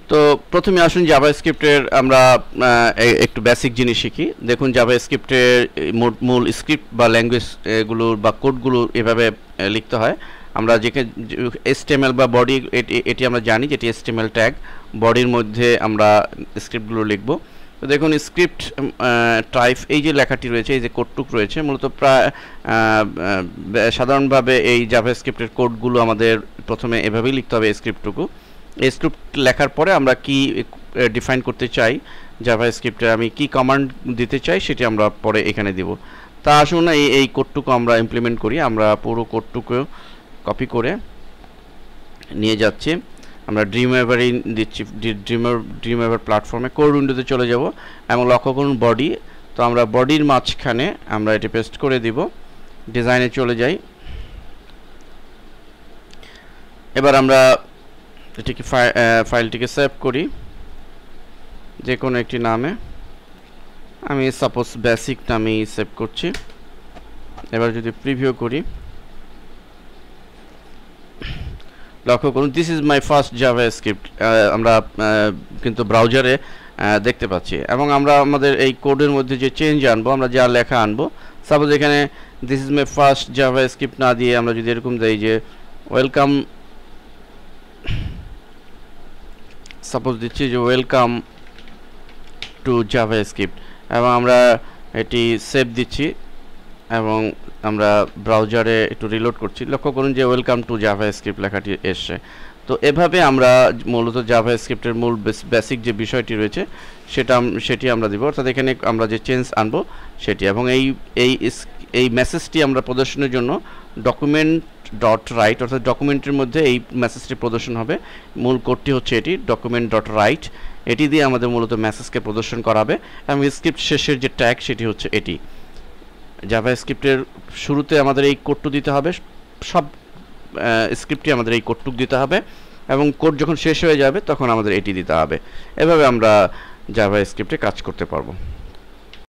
তো প্রথমে আসুন জাভাস্ক্রিপ্টের আমরা একটু বেসিক জিনিস শিখি। দেখুন জাভাস্ক্রিপ্টের মূল স্ক্রিপ্ট বা ল্যাঙ্গুয়েজ এগুলো বা কোডগুলো এভাবে লিখতে হয়। আমরা যেখানে HTML বা বডি এটি আমরা জানি যেটি HTML ট্যাগ, বডির মধ্যে আমরা স্ক্রিপ্টগুলো লিখব। তো দেখুন স্ক্রিপ্ট টাইপ, এই যে লেখাটি রয়েছে, এই যে কোডটুক রয়েছে, মূলত প্রায় সাধারণভাবে এই জাভাস্ক্রিপ্টের কোডগুলো আমাদের প্রথমে এভাবেই লিখতে হবে স্ক্রিপ্টটুকু। এই স্ক্রিপ্ট লেখার পরে আমরা কি ডিফাইন করতে চাই, জাভাস্ক্রিপ্টে আমি কি কমান্ড দিতে চাই সেটি আমরা পরে এখানে দিব। তা আসুন এই কোডটুকু আমরা ইমপ্লিমেন্ট করি। আমরা পুরো কোডটুকু কপি করে নিয়ে যাচ্ছি, আমরা ড্রিমওয়েভারে দিচ্ছি, ড্রিমওয়েভার প্ল্যাটফর্মে কোড উইন্ডোতে চলে যাব এবং লক্ষ্য করুন বডি। তো আমরা বডির মাঝখানে আমরা এটি পেস্ট করে দিব, ডিজাইনে চলে যাই। এবার আমরা এটিকে ফাইলটিকে সেভ করি যে কোনো একটি নামে, আমি সাপোজ বেসিক নামেই সেভ করছি। এবার যদি প্রিভিউ করি, লক্ষ্য করুন this is my first JavaScript, আমরা কিন্তু ব্রাউজারে দেখতে পাচ্ছি। এবং আমরা আমাদের এই কোডের মধ্যে যে চেঞ্জ আনবো, আমরা যা লেখা আনবো, সাপোজ এখানে this is my first JavaScript না দিয়ে আমরা যদি এরকম দেই যে ওয়েলকাম, সাপোজ দিচ্ছি যে ওয়েলকাম টু জাভাস্ক্রিপ্ট, এবং আমরা এটি সেভ দিচ্ছি এবং আমরা ব্রাউজারে একটু রিলোড করছি। লক্ষ্য করুন যে ওয়েলকাম টু জাভাস্ক্রিপ্ট লেখাটি এসছে। তো এভাবে আমরা মূলত জাভাস্ক্রিপ্টের মূল বেসিক যে বিষয়টি রয়েছে সেটি আমরা দিব, অর্থাৎ এখানে আমরা যে চেঞ্জ আনবো সেটি। এবং এই মেসেজটি আমরা প্রদর্শনের জন্য ডকুমেন্ট ডট রাইট, অর্থাৎ ডকুমেন্টের মধ্যে এই মেসেজটি প্রদর্শন হবে। মূল কোডটি হচ্ছে এটি ডকুমেন্ট ডট রাইট, এটি দিয়ে আমাদের মূলত মেসেজকে প্রদর্শন করাবে। এবং স্ক্রিপ্ট শেষের যে ট্যাগ সেটি হচ্ছে এটি। জাভাস্ক্রিপ্টের শুরুতে আমাদের এই কোডটু দিতে হবে, সব স্ক্রিপ্টে আমাদের এই কোডটুক দিতে হবে, এবং কোড যখন শেষ হয়ে যাবে তখন আমাদের এটি দিতে হবে। এভাবে আমরা জাভাস্ক্রিপ্টে কাজ করতে পারবো।